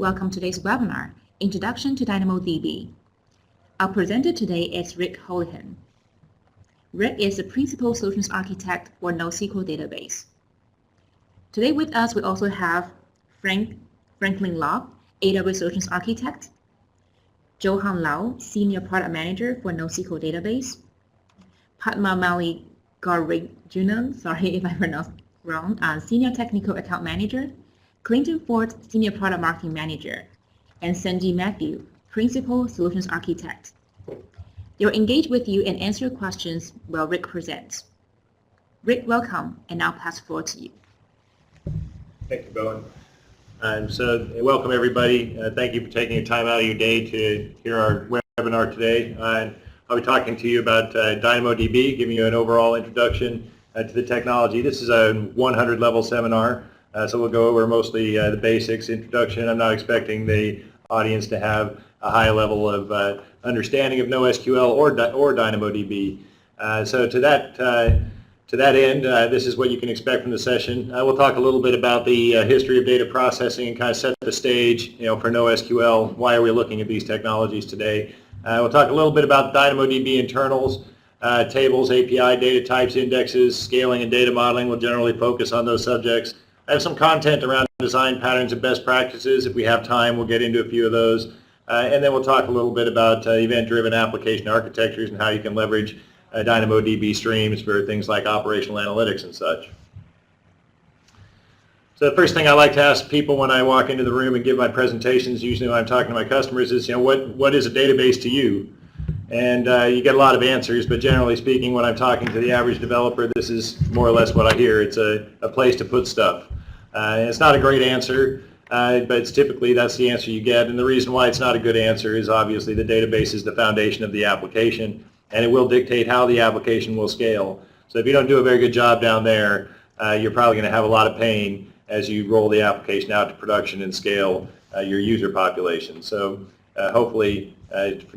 welcome to today's webinar, Introduction to DynamoDB. Our presenter today is Rick Houlihan. Rick is the Principal Solutions Architect for NoSQL Database. Today with us, we also have Franklin Lau, AWS Solutions Architect, Johan Lau, Senior Product Manager for NoSQL Database, Padma Malikarjunan, sorry if I pronounced wrong, Senior Technical Account Manager, Clinton Ford, Senior Product Marketing Manager, and Sanjay Matthew, Principal Solutions Architect. They'll engage with you and answer questions while Rick presents. Rick, welcome, and now pass the floor to you. Thank you, Bowen. Welcome everybody. Thank you for taking your time out of your day to hear our webinar today. I'll be talking to you about DynamoDB, giving you an overall introduction to the technology. This is a 100 level seminar. So we'll go over mostly the basics, introduction. I'm not expecting the audience to have a high level of understanding of NoSQL or DynamoDB. So to that end, this is what you can expect from the session. We'll talk a little bit about the history of data processing and kind of set the stage, for NoSQL. Why are we looking at these technologies today? We'll talk a little bit about DynamoDB internals, tables, API, data types, indexes, scaling, and data modeling. We'll generally focus on those subjects. I have some content around design patterns and best practices. If we have time, we'll get into a few of those. And then we'll talk a little bit about event-driven application architectures and how you can leverage DynamoDB Streams for things like operational analytics and such. So the first thing I like to ask people when I walk into the room and give my presentations, usually when I'm talking to my customers, is, what is a database to you? And you get a lot of answers, but generally speaking, when I'm talking to the average developer, this is more or less what I hear. It's a place to put stuff. It's not a great answer, but it's typically that's the answer you get. And the reason why it's not a good answer is obviously the database is the foundation of the application, and it will dictate how the application will scale. So if you don't do a very good job down there, you're probably going to have a lot of pain as you roll the application out to production and scale your user population. So hopefully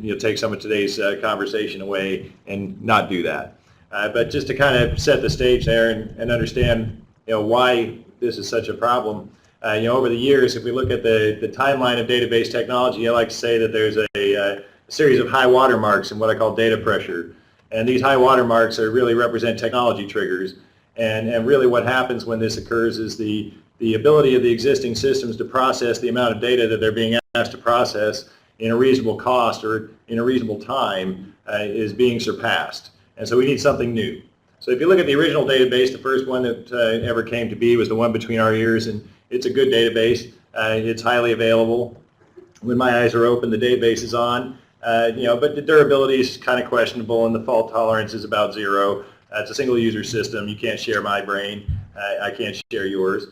you'll take some of today's conversation away and not do that. But just to kind of set the stage there and understand why this is such a problem. Over the years, if we look at the timeline of database technology, I like to say that there's a series of high water marks in what I call data pressure. And these high water marks really represent technology triggers. And really what happens when this occurs is the ability of the existing systems to process the amount of data that they're being asked to process in a reasonable cost or in a reasonable time is being surpassed. And so we need something new. So if you look at the original database, the first one that ever came to be was the one between our ears, and it's a good database. It's highly available. When my eyes are open, the database is on. But the durability is kind of questionable, and the fault tolerance is about 0. It's a single user system. You can't share my brain. I can't share yours.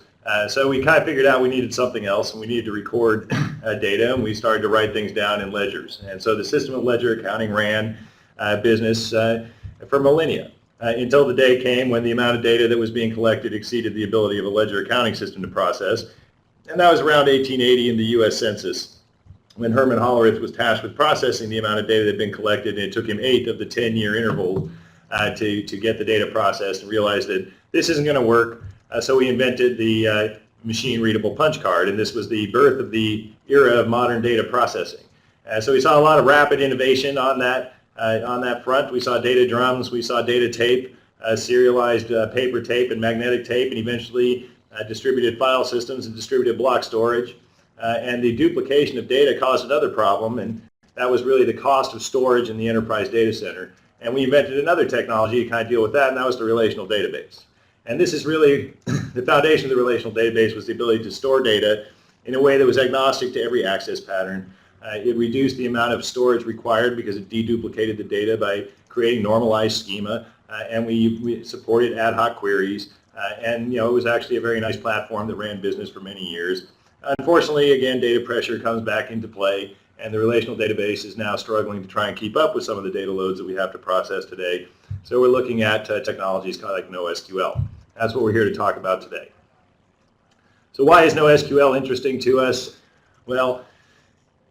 So we kind of figured out we needed something else, and we needed to record data, and we started to write things down in ledgers. And so the system of ledger accounting ran business for millennia. Until the day came when the amount of data that was being collected exceeded the ability of a ledger accounting system to process. And that was around 1880 in the U.S. Census, when Herman Hollerith was tasked with processing the amount of data that had been collected, and it took him 8 of the 10-year intervals to get the data processed, and realized that this isn't going to work. So he invented the machine-readable punch card, and this was the birth of the era of modern data processing. So we saw a lot of rapid innovation on that front. We saw data drums, we saw data tape, serialized paper tape and magnetic tape, and eventually distributed file systems and distributed block storage. And the duplication of data caused another problem, and that was really the cost of storage in the enterprise data center. And we invented another technology to kind of deal with that, and that was the relational database. And this is really the foundation of the relational database, was the ability to store data in a way that was agnostic to every access pattern. It reduced the amount of storage required because it deduplicated the data by creating normalized schema, and we supported ad hoc queries. And it was actually a very nice platform that ran business for many years. Unfortunately, again, data pressure comes back into play, and the relational database is now struggling to try and keep up with some of the data loads that we have to process today. So we're looking at technologies kind of like NoSQL. That's what we're here to talk about today. So why is NoSQL interesting to us? Well,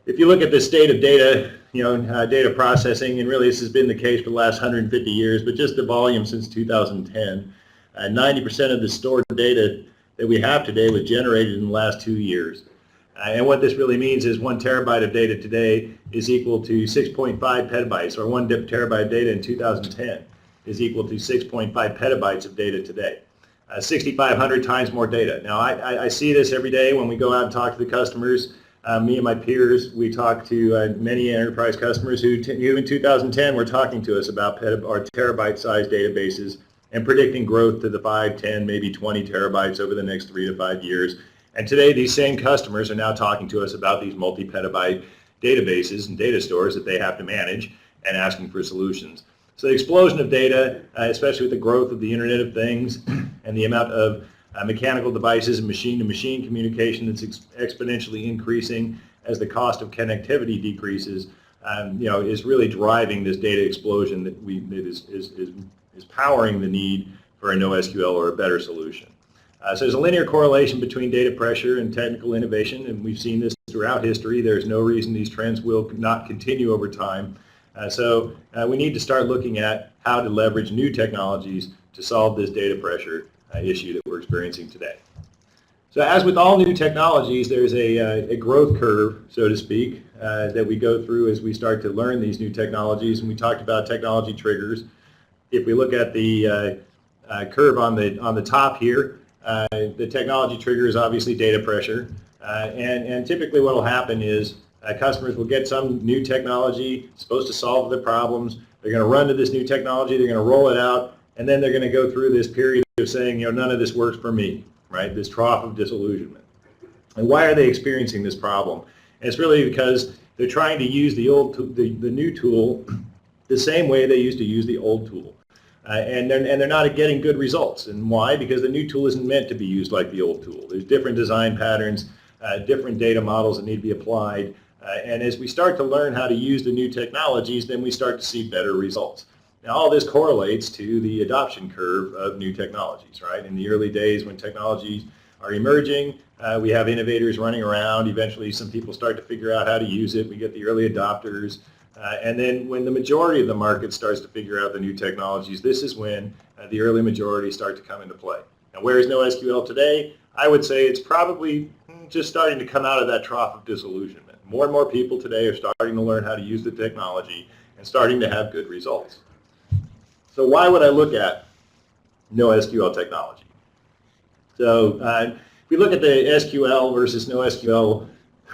if you look at the state of data, data processing, and really this has been the case for the last 150 years, but just the volume since 2010, 90% of the stored data that we have today was generated in the last 2 years. And what this really means is 1 terabyte of data today is equal to 6.5 petabytes, or 1 terabyte of data in 2010 is equal to 6.5 petabytes of data today. 6,500 times more data. Now, I see this every day when we go out and talk to the customers. Me and my peers, we talk to many enterprise customers who in 2010 were talking to us about terabyte-sized databases and predicting growth to the 5, 10, maybe 20 terabytes over the next 3 to 5 years. And today, these same customers are now talking to us about these multi-petabyte databases and data stores that they have to manage and asking for solutions. So the explosion of data, especially with the growth of the Internet of Things and the amount of mechanical devices and machine-to-machine communication that's exponentially increasing as the cost of connectivity decreases, is really driving this data explosion that is powering the need for a NoSQL or a better solution. So there's a linear correlation between data pressure and technical innovation, and we've seen this throughout history. There's no reason these trends will not continue over time. So we need to start looking at how to leverage new technologies to solve this data pressure issue that we're experiencing today. So as with all new technologies, there's a growth curve, so to speak, that we go through as we start to learn these new technologies. And we talked about technology triggers. If we look at the curve on the top here, the technology trigger is obviously data pressure. And typically what will happen is customers will get some new technology supposed to solve their problems. They're going to run to this new technology. They're going to roll it out. And then they're going to go through this period of saying, none of this works for me, right? This trough of disillusionment. And why are they experiencing this problem? And it's really because they're trying to use the new tool the same way they used to use the old tool. And they're not getting good results. And why? Because the new tool isn't meant to be used like the old tool. There's different design patterns, different data models that need to be applied. And as we start to learn how to use the new technologies, then we start to see better results. Now, all this correlates to the adoption curve of new technologies, right? In the early days when technologies are emerging, we have innovators running around. Eventually, some people start to figure out how to use it. We get the early adopters. And then when the majority of the market starts to figure out the new technologies, this is when the early majority start to come into play. Now, where is NoSQL today? I would say it's probably just starting to come out of that trough of disillusionment. More and more people today are starting to learn how to use the technology and starting to have good results. So why would I look at NoSQL technology? So if we look at the SQL versus NoSQL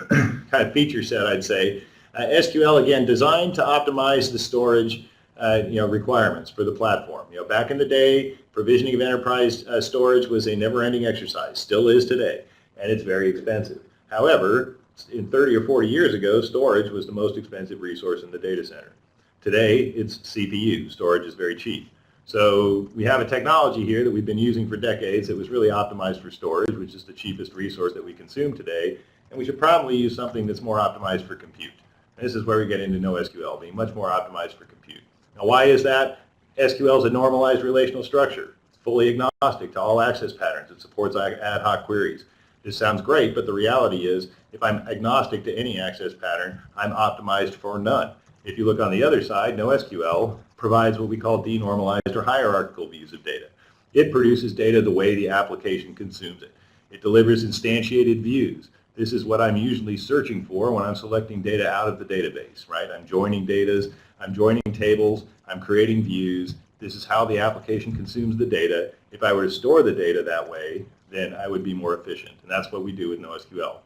kind of feature set, I'd say, SQL, again, designed to optimize the storage requirements for the platform. Back in the day, provisioning of enterprise storage was a never-ending exercise, still is today, and it's very expensive. However, in 30 or 40 years ago, storage was the most expensive resource in the data center. Today, it's CPU. Storage is very cheap. So we have a technology here that we've been using for decades that was really optimized for storage, which is the cheapest resource that we consume today, and we should probably use something that's more optimized for compute. This is where we get into NoSQL, being much more optimized for compute. Now, why is that? SQL is a normalized relational structure. It's fully agnostic to all access patterns. It supports ad hoc queries. This sounds great, but the reality is, if I'm agnostic to any access pattern, I'm optimized for none. If you look on the other side, NoSQL provides what we call denormalized or hierarchical views of data. It produces data the way the application consumes it. It delivers instantiated views. This is what I'm usually searching for when I'm selecting data out of the database, right? I'm joining data, I'm joining tables, I'm creating views. This is how the application consumes the data. If I were to store the data that way, then I would be more efficient, and that's what we do with NoSQL.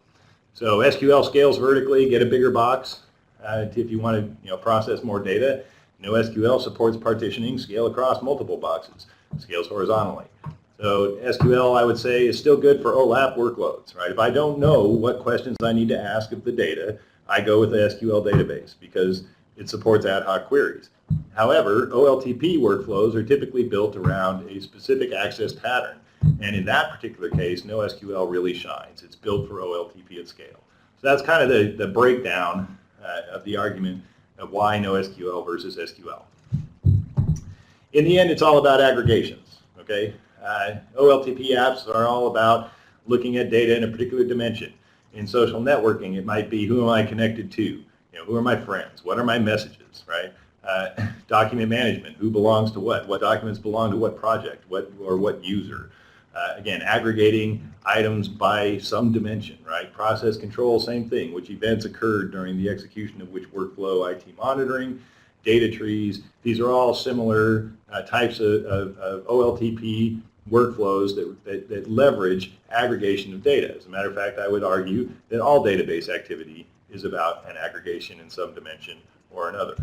So SQL scales vertically, get a bigger box if you want to process more data. NoSQL supports partitioning, scale across multiple boxes, scales horizontally. So SQL, I would say, is still good for OLAP workloads, right? If I don't know what questions I need to ask of the data, I go with the SQL database because it supports ad hoc queries. However, OLTP workflows are typically built around a specific access pattern. And in that particular case, NoSQL really shines. It's built for OLTP at scale. So that's kind of the breakdown of the argument of why NoSQL versus SQL. In the end, it's all about aggregations, okay? OLTP apps are all about looking at data in a particular dimension. In social networking, it might be who am I connected to? Who are my friends? What are my messages, right? Document management, who belongs to what? What documents belong to what project? What user? Again, aggregating items by some dimension, right? Process control, same thing. Which events occurred during the execution of which workflow, IT monitoring, data trees. These are all similar types of OLTP workflows that leverage aggregation of data. As a matter of fact, I would argue that all database activity is about an aggregation in some dimension or another.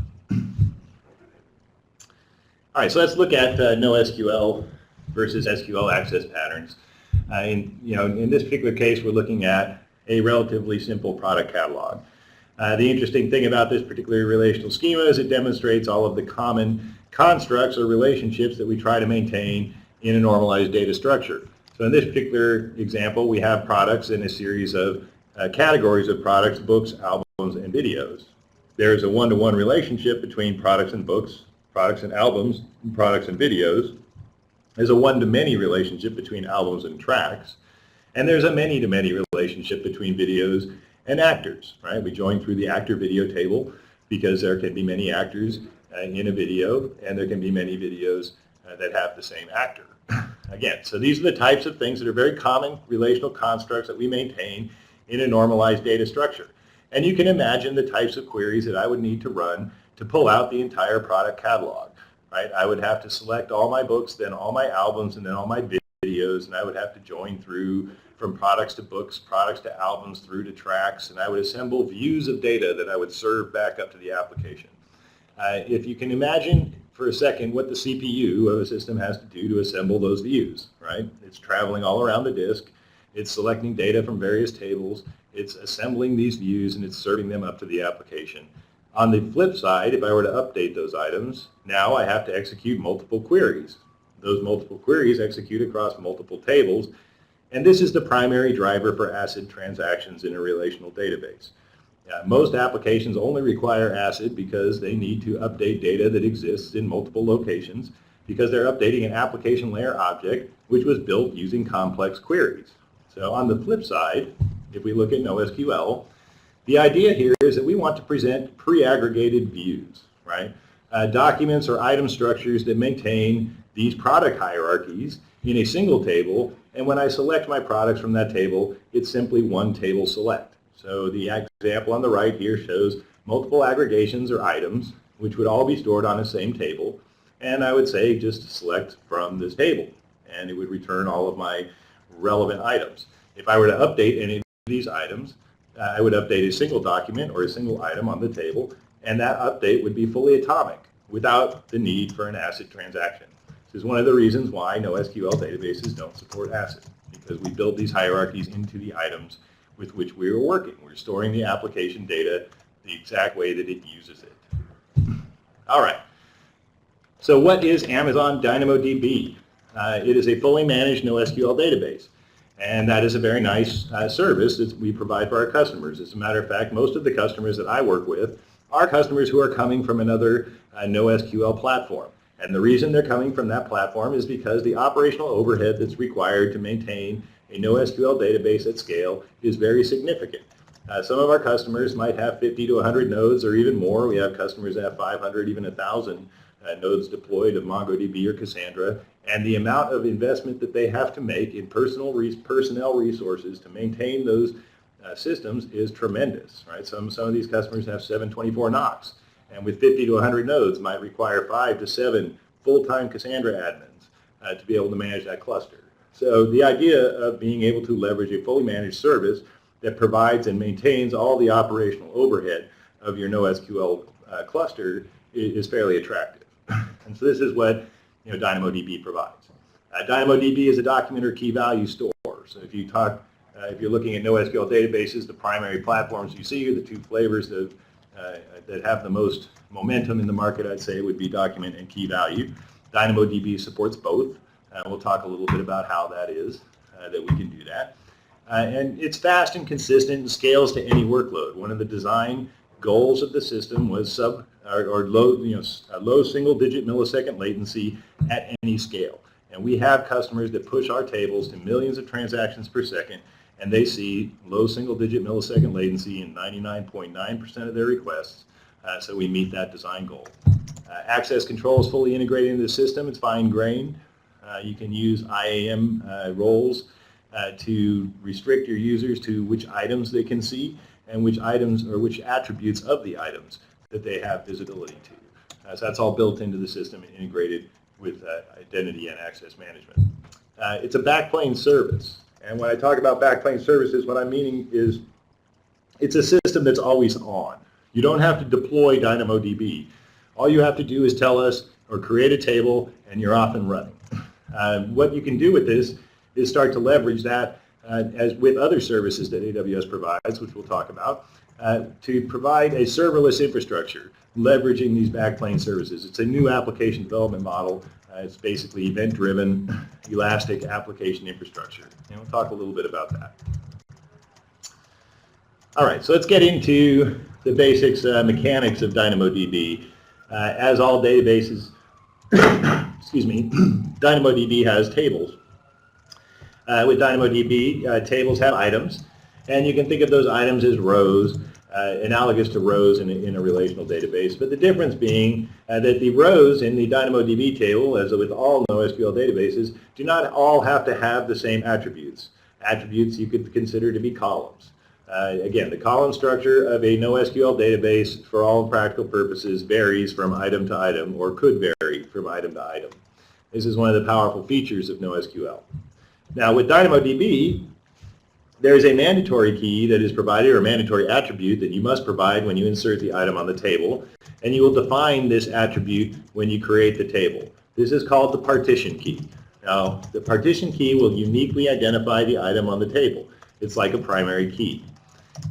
All right, so let's look at NoSQL versus SQL access patterns. In this particular case, we're looking at a relatively simple product catalog. The interesting thing about this particular relational schema is it demonstrates all of the common constructs or relationships that we try to maintain in a normalized data structure. So in this particular example, we have products in a series of categories of products, books, albums, and videos. There's a one-to-one relationship between products and books, products and albums, and products and videos. There's a one-to-many relationship between albums and tracks. And there's a many-to-many relationship between videos and actors, right? We join through the actor video table because there can be many actors in a video, and there can be many videos that have the same actor. Again, so these are the types of things that are very common relational constructs that we maintain in a normalized data structure. And you can imagine the types of queries that I would need to run to pull out the entire product catalog, right? I would have to select all my books, then all my albums, and then all my videos, and I would have to join through from products to books, products to albums, through to tracks, and I would assemble views of data that I would serve back up to the application. If you can imagine for a second what the CPU of a system has to do to assemble those views, right? It's traveling all around the disk, it's selecting data from various tables, it's assembling these views, and it's serving them up to the application. On the flip side, if I were to update those items, now I have to execute multiple queries. Those multiple queries execute across multiple tables, and this is the primary driver for ACID transactions in a relational database. Most applications only require ACID because they need to update data that exists in multiple locations because they're updating an application layer object which was built using complex queries. So on the flip side, if we look at NoSQL, the idea here is that we want to present pre-aggregated views, right? Documents or item structures that maintain these product hierarchies in a single table, and when I select my products from that table, it's simply one table select. So the example on the right here shows multiple aggregations or items, which would all be stored on the same table, and I would say just select from this table, and it would return all of my relevant items. If I were to update any of these items, I would update a single document or a single item on the table, and that update would be fully atomic without the need for an ACID transaction. This is one of the reasons why NoSQL databases don't support ACID, because we built these hierarchies into the items with which we were working. We're storing the application data the exact way that it uses it. All right. So what is Amazon DynamoDB? It is a fully managed NoSQL database. And that is a very nice service that we provide for our customers. As a matter of fact, most of the customers that I work with are customers who are coming from another NoSQL platform. And the reason they're coming from that platform is because the operational overhead that's required to maintain a NoSQL database at scale is very significant. Some of our customers might have 50 to 100 nodes or even more. We have customers that have 500, even 1,000 nodes deployed of MongoDB or Cassandra. And the amount of investment that they have to make in personnel resources to maintain those systems is tremendous, right? Some of these customers have 724 NOCs, and with 50 to 100 nodes might require 5 to 7 full-time Cassandra admins to be able to manage that cluster. So the idea of being able to leverage a fully managed service that provides and maintains all the operational overhead of your NoSQL cluster is fairly attractive. And so this is what DynamoDB provides. DynamoDB is a document or key value store. So if you're looking at NoSQL databases, the primary platforms you see are the two flavors that have the most momentum in the market, I'd say, would be document and key value. DynamoDB supports both. We'll talk a little bit about how that is, that we can do that. And it's fast and consistent and scales to any workload. One of the design goals of the system was low single-digit millisecond latency at any scale. And we have customers that push our tables to millions of transactions per second, and they see low single-digit millisecond latency in 99.9% of their requests. So we meet that design goal. Access control is fully integrated into the system. It's fine-grained. You can use IAM roles to restrict your users to which items they can see and which items or which attributes of the items that they have visibility to. So that's all built into the system and integrated with identity and access management. It's a backplane service. And when I talk about backplane services, what I'm meaning is it's a system that's always on. You don't have to deploy DynamoDB. All you have to do is tell us or create a table and you're off and running. What you can do with this is start to leverage that as with other services that AWS provides, which we'll talk about, to provide a serverless infrastructure leveraging these backplane services. It's a new application development model. It's basically event-driven, elastic application infrastructure. And we'll talk a little bit about that. All right, so let's get into the basics, mechanics of DynamoDB. As all databases, excuse me, DynamoDB has tables. With DynamoDB, tables have items, and you can think of those items as rows, analogous to rows in a relational database. But the difference being that the rows in the DynamoDB table, as with all NoSQL databases, do not all have to have the same attributes. Attributes you could consider to be columns. Again, the column structure of a NoSQL database, for all practical purposes, varies from item to item, or could vary from item to item. This is one of the powerful features of NoSQL. Now, with DynamoDB, there is a mandatory key that is provided, or a mandatory attribute that you must provide when you insert the item on the table, and you will define this attribute when you create the table. This is called the partition key. Now, the partition key will uniquely identify the item on the table. It's like a primary key.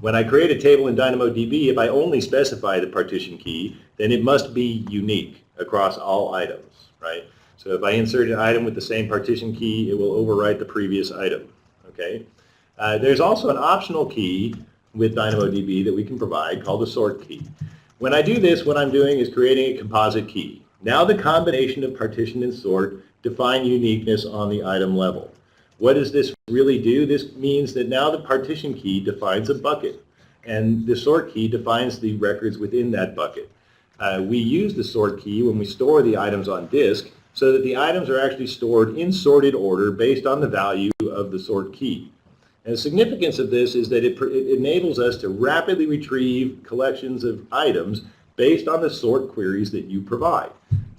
When I create a table in DynamoDB, if I only specify the partition key, then it must be unique across all items, right? So if I insert an item with the same partition key, it will overwrite the previous item, okay? There's also an optional key with DynamoDB that we can provide called the sort key. When I do this, what I'm doing is creating a composite key. Now the combination of partition and sort define uniqueness on the item level. What does this really do? This means that now the partition key defines a bucket, and the sort key defines the records within that bucket. We use the sort key when we store the items on disk so that the items are actually stored in sorted order based on the value of the sort key. And the significance of this is that it enables us to rapidly retrieve collections of items based on the sort queries that you provide.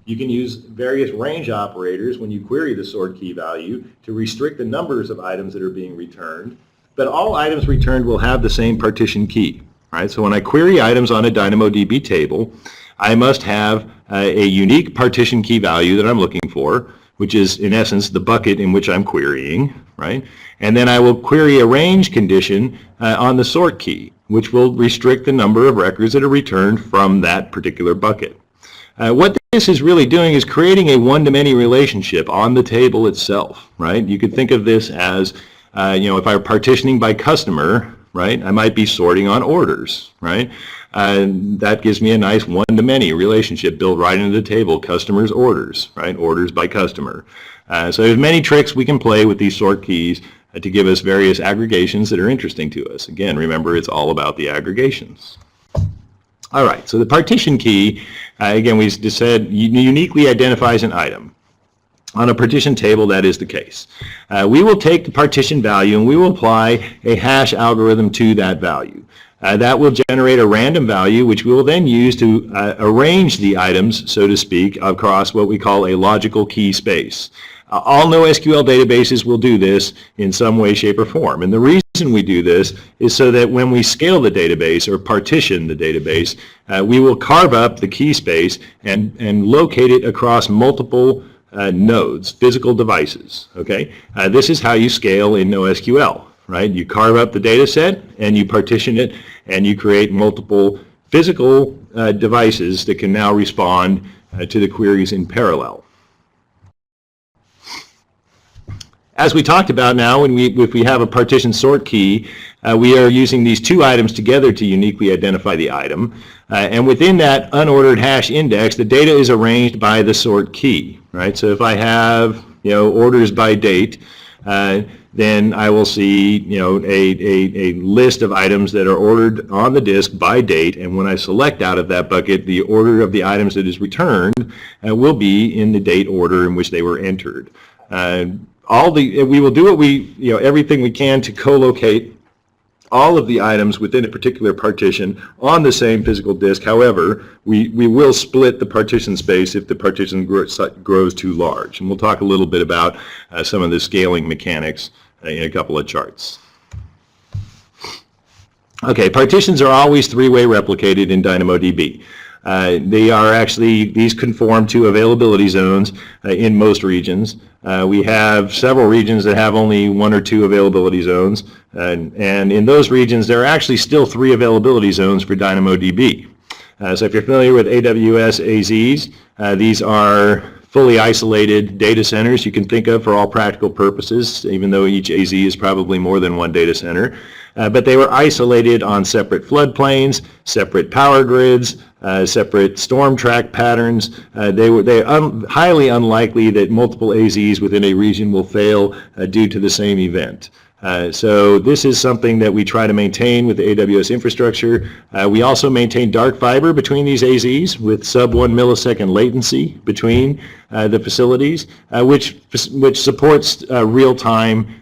You can use various range operators when you query the sort key value to restrict the numbers of items that are being returned, but all items returned will have the same partition key. Right? So when I query items on a DynamoDB table, I must have a unique partition key value that I'm looking for, which is in essence the bucket in which I'm querying, right? And then I will query a range condition on the sort key, which will restrict the number of records that are returned from that particular bucket. What this is really doing is creating a one-to-many relationship on the table itself, right? You could think of this as, if I were partitioning by customer, right, I might be sorting on orders, right? That gives me a nice one-to-many relationship built right into the table, customers, orders, right, orders by customer. So there's many tricks we can play with these sort keys to give us various aggregations that are interesting to us. Again, remember, it's all about the aggregations. All right, so the partition key, again, we just said uniquely identifies an item. On a partition table, that is the case. We will take the partition value and we will apply a hash algorithm to that value. That will generate a random value which we will then use to arrange the items, so to speak, across what we call a logical key space. All NoSQL databases will do this in some way, shape, or form. And the reason we do this is so that when we scale the database or partition the database, we will carve up the key space and locate it across multiple nodes, physical devices. Okay, this is how you scale in NoSQL, right? You carve up the data set and you partition it and you create multiple physical devices that can now respond to the queries in parallel. As we talked about now, if we have a partition sort key, we are using these two items together to uniquely identify the item. And within that unordered hash index, the data is arranged by the sort key, right? So if I have, orders by date, then I will see, a list of items that are ordered on the disk by date. And when I select out of that bucket, the order of the items that is returned will be in the date order in which they were entered. We will do everything we can to co-locate all of the items within a particular partition on the same physical disk. However, we will split the partition space if the partition grows too large. And we'll talk a little bit about some of the scaling mechanics in a couple of charts. Okay, partitions are always three-way replicated in DynamoDB. These conform to availability zones in most regions. We have several regions that have only one or two availability zones, and in those regions there are actually still 3 availability zones for DynamoDB. So if you're familiar with AWS AZs, these are fully isolated data centers you can think of for all practical purposes, even though each AZ is probably more than one data center. But they were isolated on separate floodplains, separate power grids, separate storm track patterns. They're highly unlikely that multiple AZs within a region will fail due to the same event. So this is something that we try to maintain with the AWS infrastructure. We also maintain dark fiber between these AZs with sub 1 millisecond latency between the facilities, which supports real-time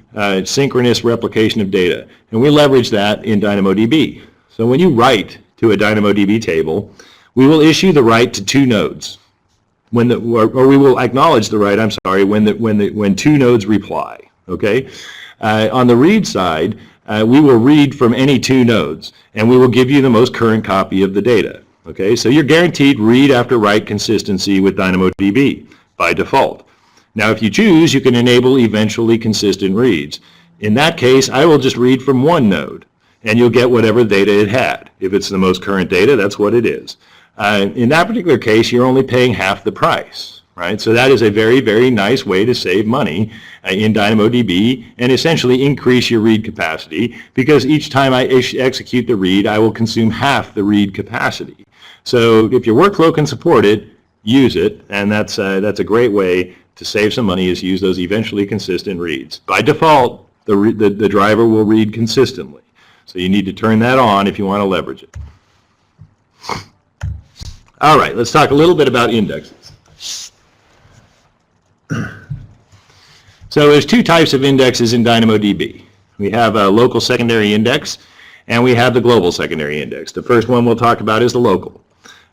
synchronous replication of data. And we leverage that in DynamoDB. So when you write to a DynamoDB table, we will issue the write to 2 nodes. We will acknowledge the write, when 2 nodes reply. Okay? On the read side, we will read from any 2 nodes, and we will give you the most current copy of the data. Okay? So you're guaranteed read after write consistency with DynamoDB by default. Now, if you choose, you can enable eventually consistent reads. In that case, I will just read from 1 node, and you'll get whatever data it had. If it's the most current data, that's what it is. In that particular case, you're only paying half the price, right? So that is a very, very nice way to save money in DynamoDB and essentially increase your read capacity, because each time I execute the read, I will consume half the read capacity. So if your workflow can support it, use it, and that's a great way to save some money, is use those eventually consistent reads. By default, the driver will read consistently. So you need to turn that on if you want to leverage it. All right, let's talk a little bit about indexes. So there's 2 types of indexes in DynamoDB. We have a local secondary index, and we have the global secondary index. The first one we'll talk about is the local.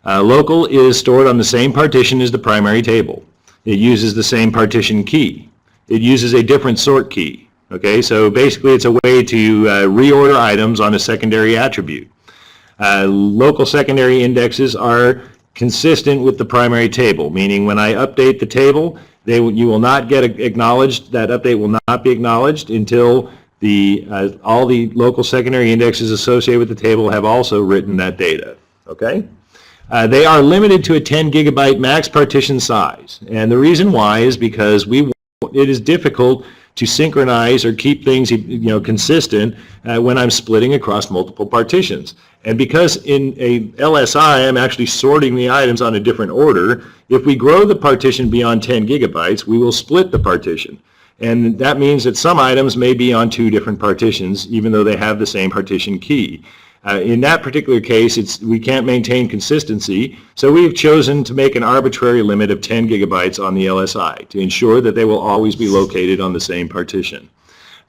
Local is stored on the same partition as the primary table. It uses the same partition key. It uses a different sort key. Okay, so basically it's a way to reorder items on a secondary attribute. Local secondary indexes are consistent with the primary table, meaning when I update the table, you will not get acknowledged. That update will not be acknowledged until all the local secondary indexes associated with the table have also written that data. Okay? They are limited to a 10 gigabyte max partition size, and the reason why is because it is difficult to synchronize or keep things consistent when I'm splitting across multiple partitions. And because in a LSI I'm actually sorting the items on a different order, if we grow the partition beyond 10 gigabytes, we will split the partition. And that means that some items may be on 2 different partitions, even though they have the same partition key. In that particular case, we can't maintain consistency, so we've chosen to make an arbitrary limit of 10 gigabytes on the LSI to ensure that they will always be located on the same partition.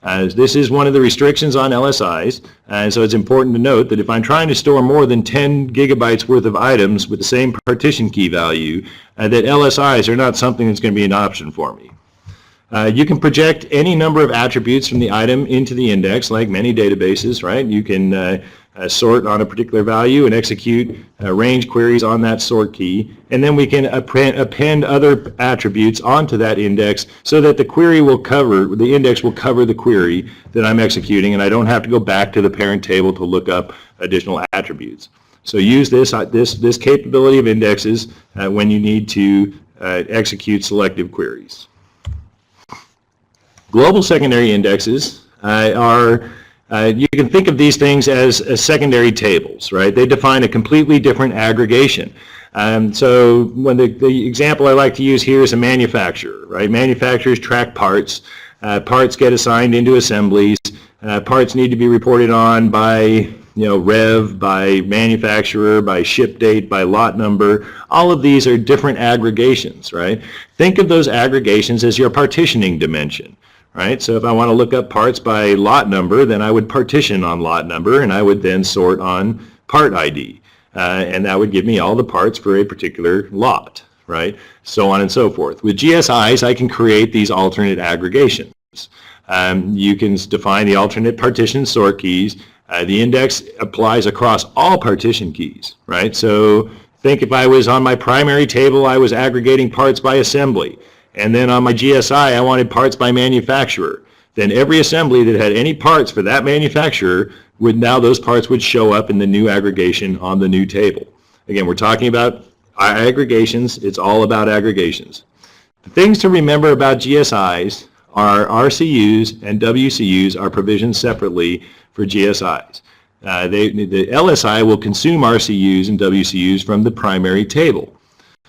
This is one of the restrictions on LSIs, so it's important to note that if I'm trying to store more than 10 gigabytes worth of items with the same partition key value, that LSIs are not something that's going to be an option for me. You can project any number of attributes from the item into the index, like many databases, right? You can sort on a particular value and execute range queries on that sort key, and then we can append other attributes onto that index so that the index will cover the query that I'm executing, and I don't have to go back to the parent table to look up additional attributes. So use this capability of indexes when you need to execute selective queries. Global secondary indexes you can think of these things as secondary tables, right? They define a completely different aggregation. So when the example I like to use here is a manufacturer, right? Manufacturers track parts. Parts get assigned into assemblies. Parts need to be reported on by rev, by manufacturer, by ship date, by lot number. All of these are different aggregations, right? Think of those aggregations as your partitioning dimension, right? So if I want to look up parts by lot number, then I would partition on lot number, and I would then sort on part ID. And that would give me all the parts for a particular lot, right? So on and so forth. With GSIs, I can create these alternate aggregations. You can define the alternate partition sort keys. The index applies across all partition keys, right? So think if I was on my primary table, I was aggregating parts by assembly. And then on my GSI, I wanted parts by manufacturer. Then every assembly that had any parts for that manufacturer, those parts would show up in the new aggregation on the new table. Again, we're talking about aggregations. It's all about aggregations. The things to remember about GSIs are RCUs and WCUs are provisioned separately for GSIs. The LSI will consume RCUs and WCUs from the primary table.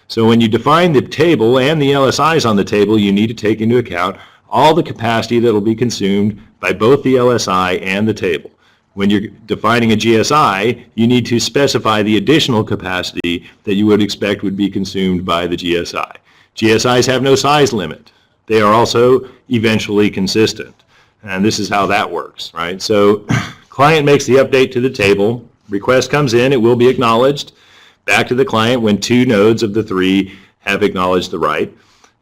So when you define the table and the LSIs on the table, you need to take into account all the capacity that will be consumed by both the LSI and the table. When you're defining a GSI, you need to specify the additional capacity that you would expect would be consumed by the GSI. GSIs have no size limit. They are also eventually consistent. And this is how that works, right? So client makes the update to the table. Request comes in. It will be acknowledged back to the client when 2 nodes of the 3 have acknowledged the write.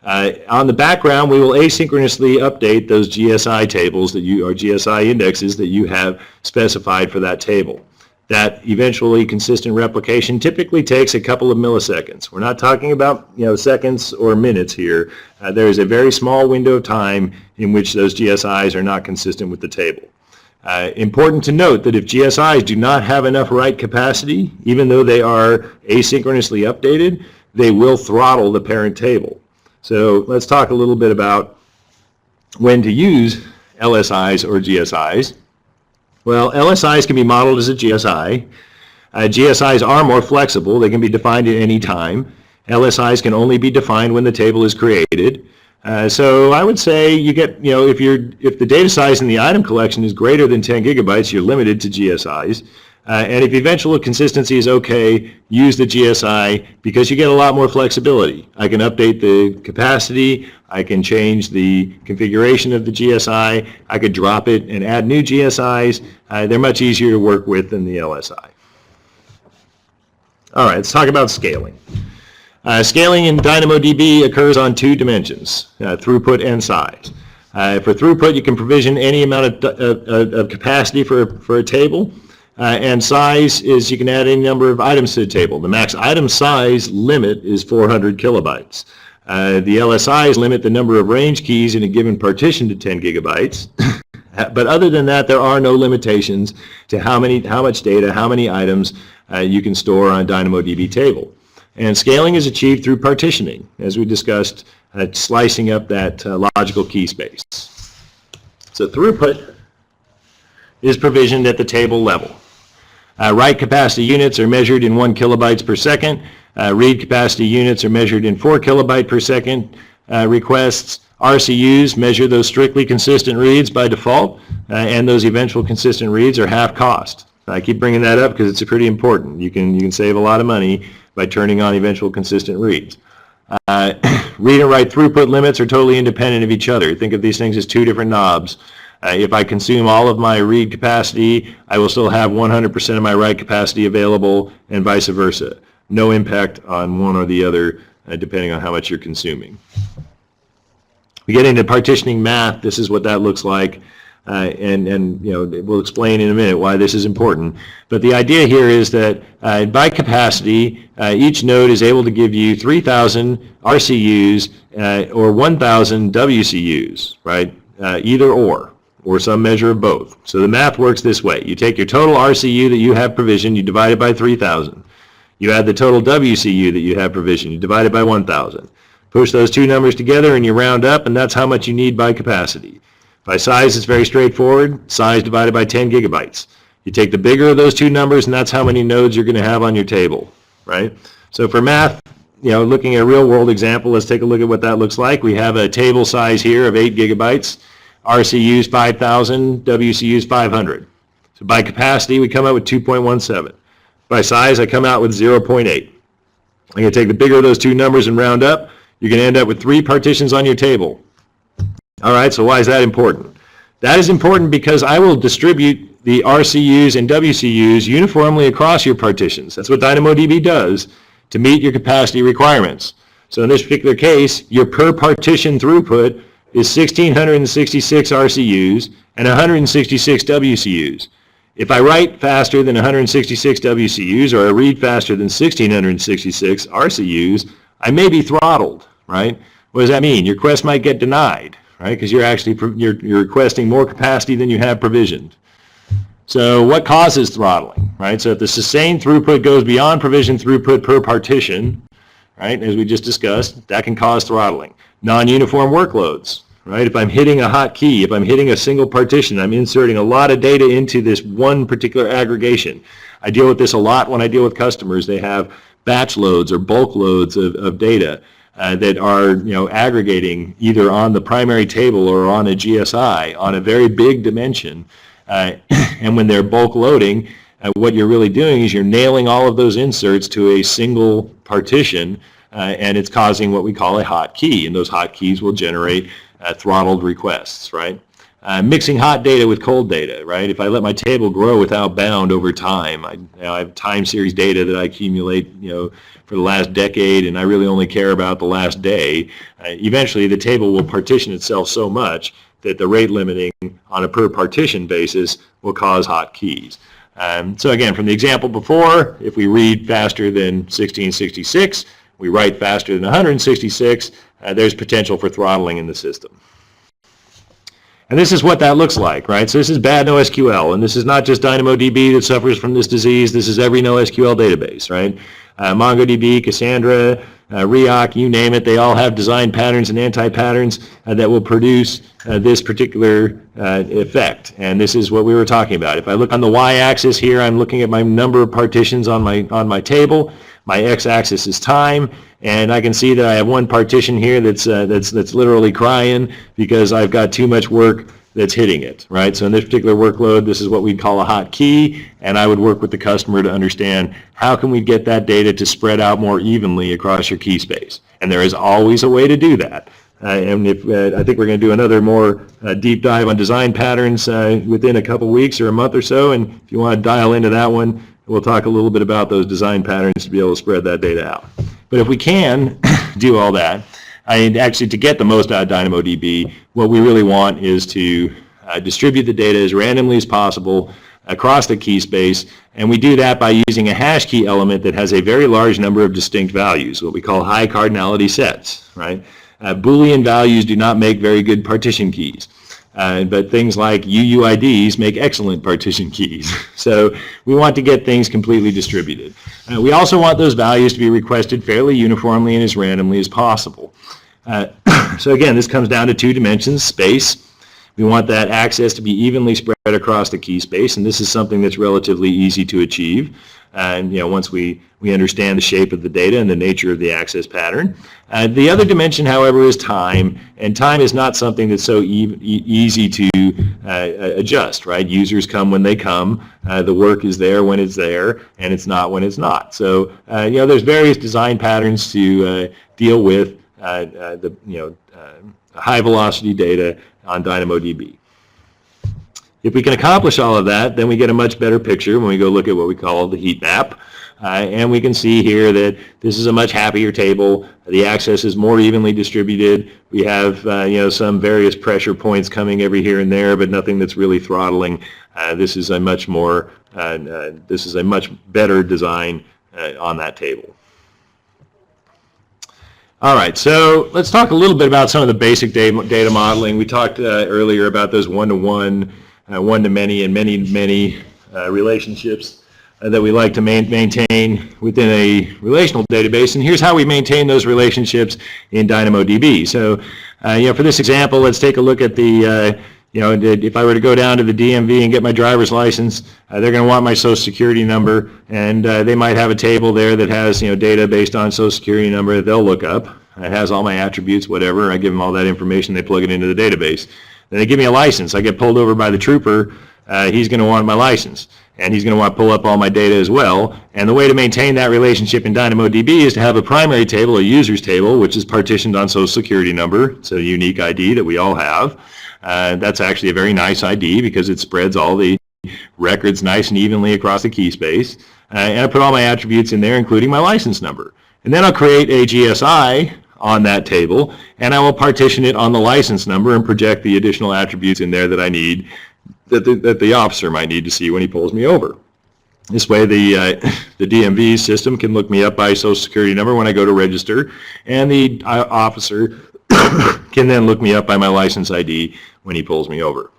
On the background, we will asynchronously update those GSI tables or GSI indexes that you have specified for that table. That eventually consistent replication typically takes a couple of milliseconds. We're not talking about seconds or minutes here. There is a very small window of time in which those GSIs are not consistent with the table. Important to note that if GSIs do not have enough write capacity, even though they are asynchronously updated, they will throttle the parent table. So let's talk a little bit about when to use LSIs or GSIs. Well, LSIs can be modeled as a GSI. GSIs are more flexible. They can be defined at any time. LSIs can only be defined when the table is created. So I would say you get, if the data size in the item collection is greater than 10 gigabytes, you're limited to GSIs. And if eventual consistency is okay, use the GSI because you get a lot more flexibility. I can update the capacity, I can change the configuration of the GSI, I could drop it and add new GSIs. They're much easier to work with than the LSI. All right, let's talk about scaling. Scaling in DynamoDB occurs on 2 dimensions, throughput and size. For throughput, you can provision any amount of capacity for a table. And size is you can add any number of items to the table. The max item size limit is 400 kilobytes. The LSIs limit the number of range keys in a given partition to 10 gigabytes. But other than that, there are no limitations to how much data, how many items you can store on a DynamoDB table. And scaling is achieved through partitioning, as we discussed, slicing up that logical key space. So throughput is provisioned at the table level. Write capacity units are measured in 1 kilobytes per second. Read capacity units are measured in 4 kilobyte per second requests. RCUs measure those strictly consistent reads by default, and those eventual consistent reads are half cost. I keep bringing that up because it's pretty important. You can save a lot of money by turning on eventual consistent reads. Read and write throughput limits are totally independent of each other. Think of these things as 2 different knobs. If I consume all of my read capacity, I will still have 100% of my write capacity available, and vice versa. No impact on one or the other, depending on how much you're consuming. We get into partitioning math. This is what that looks like, and we'll explain in a minute why this is important. But the idea here is that by capacity, each node is able to give you 3,000 RCUs or 1,000 WCUs, right? Either or some measure of both. So the math works this way. You take your total RCU that you have provisioned, you divide it by 3,000. You add the total WCU that you have provisioned, you divide it by 1,000. Push those 2 numbers together and you round up, and that's how much you need by capacity. By size, it's very straightforward. Size divided by 10 gigabytes. You take the bigger of those 2 numbers, and that's how many nodes you're going to have on your table, right? So for math, looking at a real-world example, let's take a look at what that looks like. We have a table size here of 8 gigabytes. RCUs 5,000, WCUs 500. So So by capacity, we come out with 2.17. By size, I come out with 0.8. I'm going to take the bigger of those two numbers and round up. You're going to end up with 3 partitions on your table. All right, so why is that important? That is important because I will distribute the RCUs and WCUs uniformly across your partitions. That's what DynamoDB does to meet your capacity requirements. So in this particular case, your per partition throughput is 1,666 RCUs and 166 WCUs. If I write faster than 166 WCUs or I read faster than 1,666 RCUs, I may be throttled, right? What does that mean? Your request might get denied, right? Because you're requesting more capacity than you have provisioned. So what causes throttling, right? So if the sustained throughput goes beyond provisioned throughput per partition, right, as we just discussed, that can cause throttling. Non-uniform workloads, right? If I'm hitting a hotkey, if I'm hitting a single partition, I'm inserting a lot of data into this one particular aggregation. I deal with this a lot when I deal with customers. They have batch loads or bulk loads of data that are aggregating either on the primary table or on a GSI on a very big dimension. And when they're bulk loading, what you're really doing is you're nailing all of those inserts to a single partition, and it's causing what we call a hotkey, and those hotkeys will generate throttled requests, right? Mixing hot data with cold data, right? If I let my table grow without bound over time, I have time series data that I accumulate, for the last decade, and I really only care about the last day. Eventually, the table will partition itself so much that the rate limiting on a per partition basis will cause hotkeys. So again, from the example before, if we read faster than 1666, we write faster than 166, there's potential for throttling in the system. And this is what that looks like, right? So this is bad NoSQL, and this is not just DynamoDB that suffers from this disease. This is every NoSQL database, right? MongoDB, Cassandra, Riak, you name it, they all have design patterns and anti-patterns that will produce this particular effect. And this is what we were talking about. If I look on the y-axis here, I'm looking at my number of partitions on my table. My x-axis is time, and I can see that I have one partition here that's literally crying because I've got too much work that's hitting it, right? So in this particular workload, this is what we'd call a hot key, and I would work with the customer to understand how can we get that data to spread out more evenly across your key space. And there is always a way to do that. And if I think we're going to do another more deep dive on design patterns within a couple weeks or a month or so, and if you want to dial into that one, we'll talk a little bit about those design patterns to be able to spread that data out. But if we can do all that, actually to get the most out of DynamoDB, what we really want is to distribute the data as randomly as possible across the key space, and we do that by using a hash key element that has a very large number of distinct values, what we call high cardinality sets, right? Boolean values do not make very good partition keys. But things like UUIDs make excellent partition keys. So we want to get things completely distributed. We also want those values to be requested fairly uniformly and as randomly as possible. So again, this comes down to two dimensions, space. We want that access to be evenly spread across the key space, and this is something that's relatively easy to achieve. And once we understand the shape of the data and the nature of the access pattern. The other dimension, however, is time, and time is not something that's so easy to adjust, right? Users come when they come, the work is there when it's there, and it's not when it's not. So there's various design patterns to deal with high velocity data on DynamoDB. If we can accomplish all of that, then we get a much better picture when we go look at what we call the heat map. And we can see here that this is a much happier table. The access is more evenly distributed. We have some various pressure points coming every here and there, but nothing that's really throttling. This is a much better design on that table. All right, so let's talk a little bit about some of the basic data modeling. We talked earlier about those one-to-one, one-to-many, and many relationships that we like to maintain within a relational database. And here's how we maintain those relationships in DynamoDB. So, for this example, let's take a look at the, if I were to go down to the DMV and get my driver's license, they're going to want my social security number, and they might have a table there that has, data based on social security number that they'll look up. It has all my attributes, whatever. I give them all that information. They plug it into the database. Then they give me a license. I get pulled over by the trooper, he's going to want my license. And he's going to want to pull up all my data as well. And the way to maintain that relationship in DynamoDB is to have a primary table, a users table, which is partitioned on social security number. It's a unique ID that we all have. That's actually a very nice ID because it spreads all the records nice and evenly across the key space. And I put all my attributes in there, including my license number. And then I'll create a GSI on that table, and I will partition it on the license number and project the additional attributes in there that I need, that the officer might need to see when he pulls me over. This way the DMV system can look me up by social security number when I go to register, and the officer can then look me up by my license ID when he pulls me over.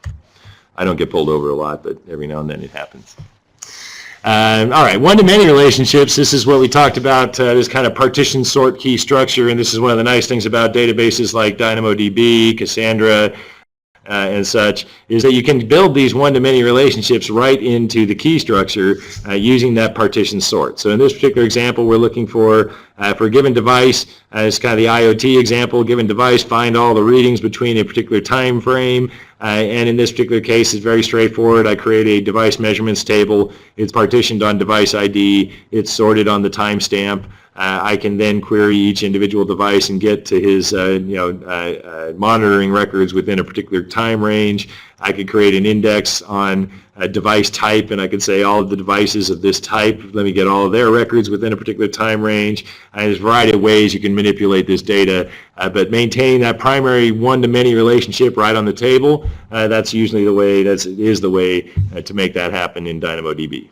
I don't get pulled over a lot, but every now and then it happens. All right, one-to-many relationships. This is what we talked about, this kind of partition sort key structure, and this is one of the nice things about databases like DynamoDB, Cassandra, and such, is that you can build these one-to-many relationships right into the key structure using that partition sort. So in this particular example, we're looking for a given device, it's kind of the IoT example, given device, find all the readings between a particular time frame, and in this particular case, it's very straightforward. I create a device measurements table, it's partitioned on device ID, it's sorted on the timestamp. I can then query each individual device and get to his monitoring records within a particular time range. I could create an index on a device type, and I could say all of the devices of this type, let me get all of their records within a particular time range. And there's a variety of ways you can manipulate this data, but maintaining that primary one-to-many relationship right on the table, that's usually the way, is the way to make that happen in DynamoDB.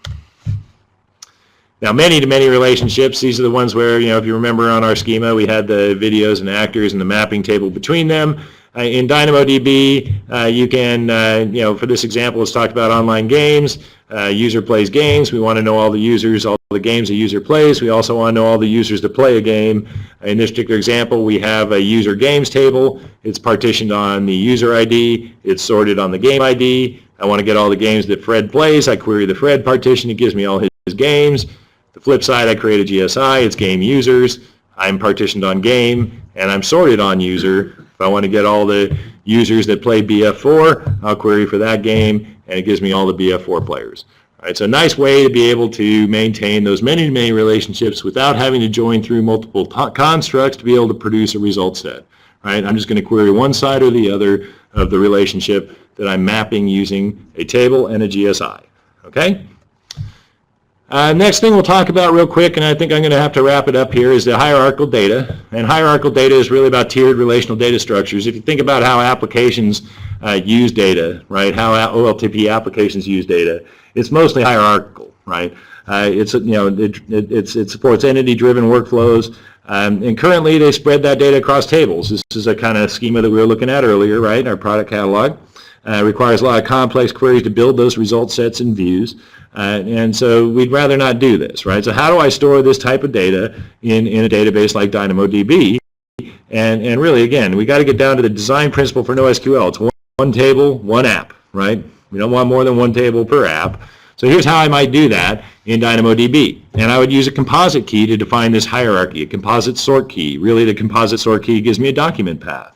Now, many-to-many relationships, these are the ones where, if you remember on our schema, we had the videos and actors and the mapping table between them. In DynamoDB, you can, for this example, let's talk about online games. User plays games. We want to know all the users, all the games a user plays. We also want to know all the users that play a game. In this particular example, we have a user games table. It's partitioned on the user ID. It's sorted on the game ID. I want to get all the games that Fred plays. I query the Fred partition. It gives me all his games. The flip side, I create a GSI, it's game users, I'm partitioned on game, and I'm sorted on user. If I want to get all the users that play BF4, I'll query for that game, and it gives me all the BF4 players. All right, so a nice way to be able to maintain those many-to-many relationships without having to join through multiple constructs to be able to produce a result set. Right? I'm just going to query one side or the other of the relationship that I'm mapping using a table and a GSI. Okay? Next thing we'll talk about real quick, and I think I'm going to have to wrap it up here, is the hierarchical data. And hierarchical data is really about tiered relational data structures. If you think about how applications use data, right, how OLTP applications use data, it's mostly hierarchical, right? It supports entity-driven workflows, and currently they spread that data across tables. This is a kind of schema that we were looking at earlier, right, our product catalog. Requires a lot of complex queries to build those result sets and views. And so we'd rather not do this, right? So how do I store this type of data in a database like DynamoDB? And really, again, we got to get down to the design principle for NoSQL. It's one table, one app, right? We don't want more than one table per app. So here's how I might do that in DynamoDB. And I would use a composite key to define this hierarchy, a composite sort key. Really, the composite sort key gives me a document path.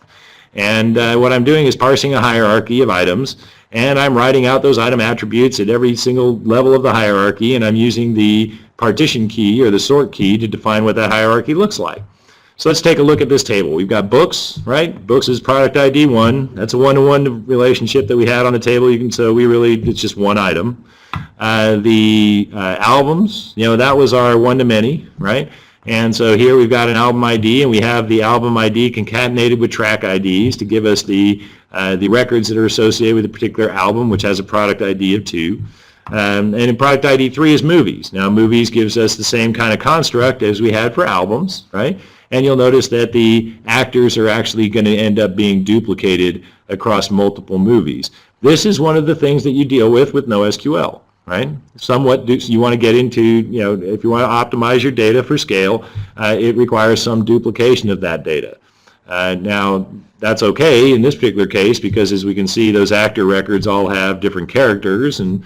And what I'm doing is parsing a hierarchy of items, and I'm writing out those item attributes at every single level of the hierarchy, and I'm using the partition key or the sort key to define what that hierarchy looks like. So let's take a look at this table. We've got books, right? Books is product ID 1. That's a one-to-one relationship that we had on the table. It's just one item. The albums, that was our one-to-many, right? And so here we've got an album ID, and we have the album ID concatenated with track IDs to give us the records that are associated with a particular album, which has a product ID of 2. And in product ID 3 is movies. Now movies gives us the same kind of construct as we had for albums, right? And you'll notice that the actors are actually going to end up being duplicated across multiple movies. This is one of the things that you deal with NoSQL. Right? You want to get into, if you want to optimize your data for scale, it requires some duplication of that data. Now, that's okay in this particular case because, as we can see, those actor records all have different characters, and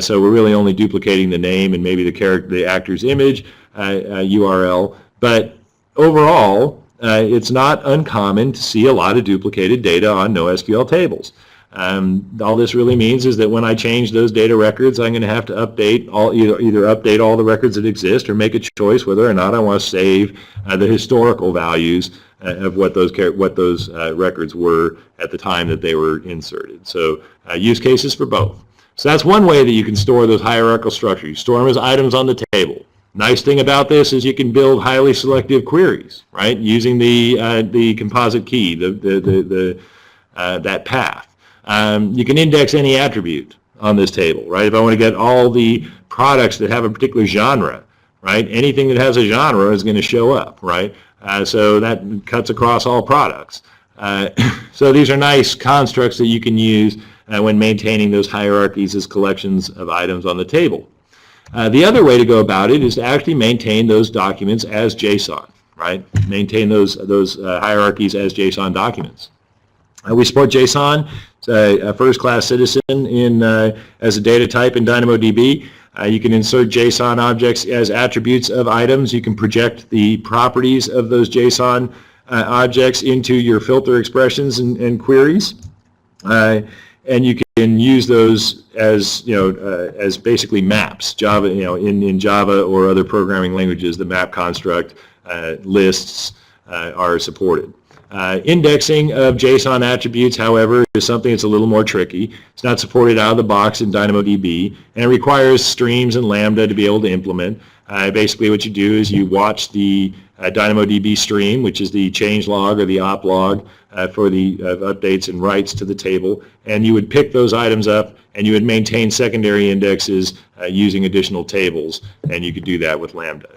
so we're really only duplicating the name and maybe the actor's image, URL. But overall, it's not uncommon to see a lot of duplicated data on NoSQL tables. All this really means is that when I change those data records, I'm going to have to update either update all the records that exist or make a choice whether or not I want to save the historical values of what those records were at the time that they were inserted. So use cases for both. So that's one way that you can store those hierarchical structures. You store them as items on the table. Nice thing about this is you can build highly selective queries, right? Using the composite key, that path. You can index any attribute on this table, right? If I want to get all the products that have a particular genre, right? Anything that has a genre is going to show up, right? So that cuts across all products. So these are nice constructs that you can use when maintaining those hierarchies as collections of items on the table. The other way to go about it is to actually maintain those documents as JSON, right? Maintain those hierarchies as JSON documents. We support JSON. It's a first-class citizen as a data type in DynamoDB. You can insert JSON objects as attributes of items. You can project the properties of those JSON objects into your filter expressions and queries. And you can use those as as basically maps. Java, in Java or other programming languages, the map construct lists are supported. Indexing of JSON attributes, however, is something that's a little more tricky. It's not supported out of the box in DynamoDB, and it requires streams and Lambda to be able to implement. Basically what you do is you watch the DynamoDB stream, which is the change log or the op log for the updates and writes to the table, and you would pick those items up and you would maintain secondary indexes using additional tables, and you could do that with Lambda.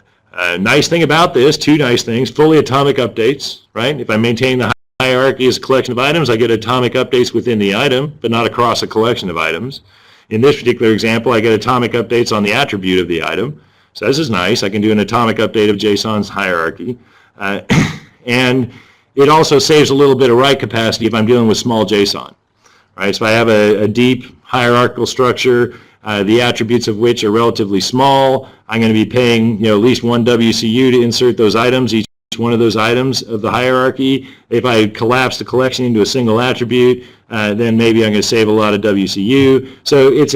Nice thing about this, two nice things, fully atomic updates, right? If I maintain the hierarchy as a collection of items, I get atomic updates within the item, but not across a collection of items. In this particular example, I get atomic updates on the attribute of the item. So this is nice. I can do an atomic update of JSON's hierarchy. And it also saves a little bit of write capacity if I'm dealing with small JSON. Right? So I have a deep hierarchical structure, the attributes of which are relatively small. I'm going to be paying at least one WCU to insert those items, each one of those items of the hierarchy. If I collapse the collection into a single attribute, then maybe I'm going to save a lot of WCU. So it's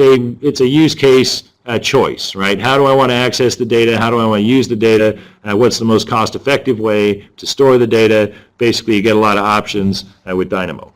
a use case choice, right? How do I want to access the data? How do I want to use the data? What's the most cost-effective way to store the data? Basically, you get a lot of options with Dynamo.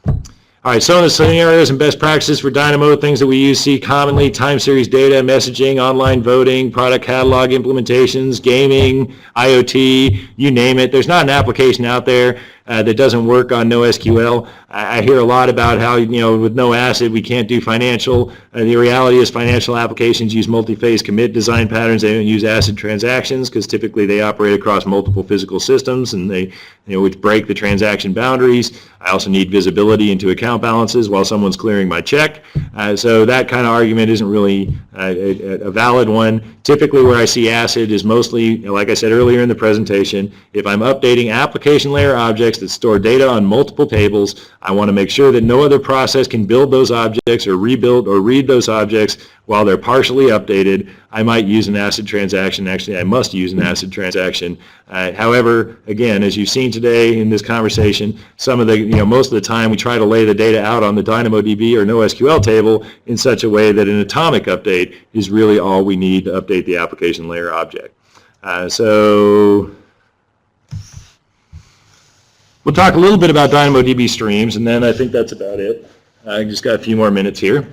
All right, some of the scenarios and best practices for Dynamo, things that we see commonly: time series data, messaging, online voting, product catalog implementations, gaming, IoT, you name it. There's not an application out there that doesn't work on NoSQL. I hear a lot about how, with no ACID we can't do financial. The reality is financial applications use multi-phase commit design patterns. They don't use ACID transactions because typically they operate across multiple physical systems, and they, which break the transaction boundaries. I also need visibility into account balances while someone's clearing my check. So that kind of argument isn't really a valid one. Typically where I see ACID is mostly, like I said earlier in the presentation, if I'm updating application layer objects that store data on multiple tables, I want to make sure that no other process can build those objects or rebuild or read those objects while they're partially updated. I might use an ACID transaction. Actually, I must use an ACID transaction. However, again, as you've seen today in this conversation, some of the, most of the time we try to lay the data out on the DynamoDB or NoSQL table in such a way that an atomic update is really all we need to update the application layer object. So we'll talk a little bit about DynamoDB Streams, and then I think that's about it. I just got a few more minutes here.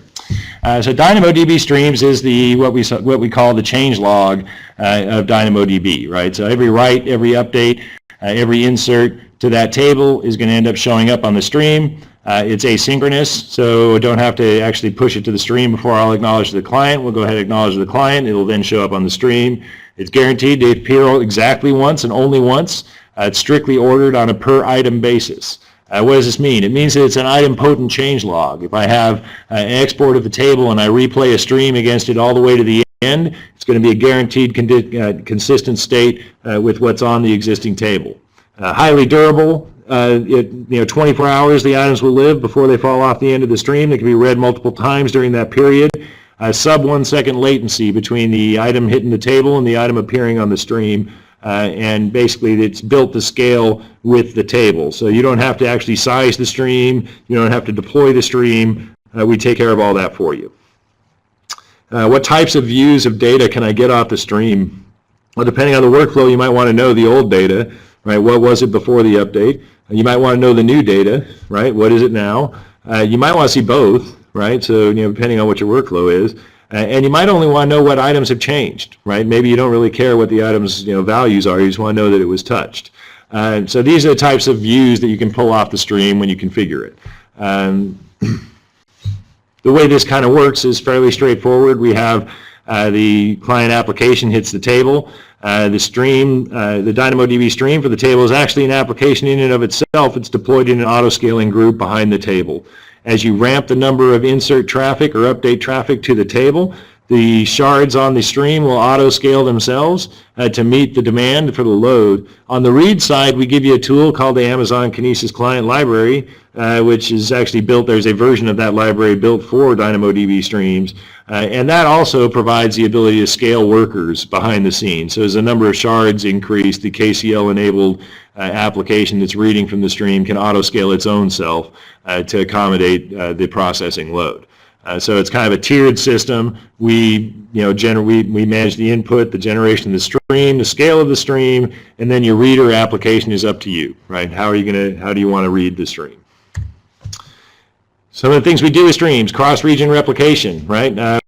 So DynamoDB Streams is what we call the change log of DynamoDB, right? So every write, every update, every insert to that table is going to end up showing up on the stream. It's asynchronous, so I don't have to actually push it to the stream before I'll acknowledge the client. We'll go ahead and acknowledge the client. It'll then show up on the stream. It's guaranteed to appear exactly once and only once. It's strictly ordered on a per item basis. What does this mean? It means that it's an idempotent change log. If I have an export of the table and I replay a stream against it all the way to the end, it's going to be a guaranteed consistent state with what's on the existing table. Highly durable. 24 hours the items will live before they fall off the end of the stream. They can be read multiple times during that period. Sub 1 second latency between the item hitting the table and the item appearing on the stream. and basically it's built to scale with the table. So you don't have to actually size the stream, you don't have to deploy the stream, we take care of all that for you. What types of views of data can I get off the stream? Well, depending on the workflow, you might want to know the old data, right? What was it before the update? You might want to know the new data, right? What is it now? You might want to see both, right? So, depending on what your workflow is. And you might only want to know what items have changed, right? Maybe you don't really care what the items, values are. You just want to know that it was touched. So these are the types of views that you can pull off the stream when you configure it. The way this kind of works is fairly straightforward. We have the client application hits the table. The stream, the DynamoDB stream for the table is actually an application in and of itself. It's deployed in an auto-scaling group behind the table. As you ramp the number of insert traffic or update traffic to the table, the shards on the stream will auto-scale themselves to meet the demand for the load. On the read side, we give you a tool called the Amazon Kinesis Client Library, which is actually built, there's a version of that library built for DynamoDB Streams, and that also provides the ability to scale workers behind the scenes. So as the number of shards increase, the KCL-enabled application that's reading from the stream can auto-scale its own self to accommodate the processing load. So it's kind of a tiered system. We manage the input, the generation of the stream, the scale of the stream, and then your reader application is up to you, right? How do you want to read the stream? Some of the things we do with streams: cross-region replication, right?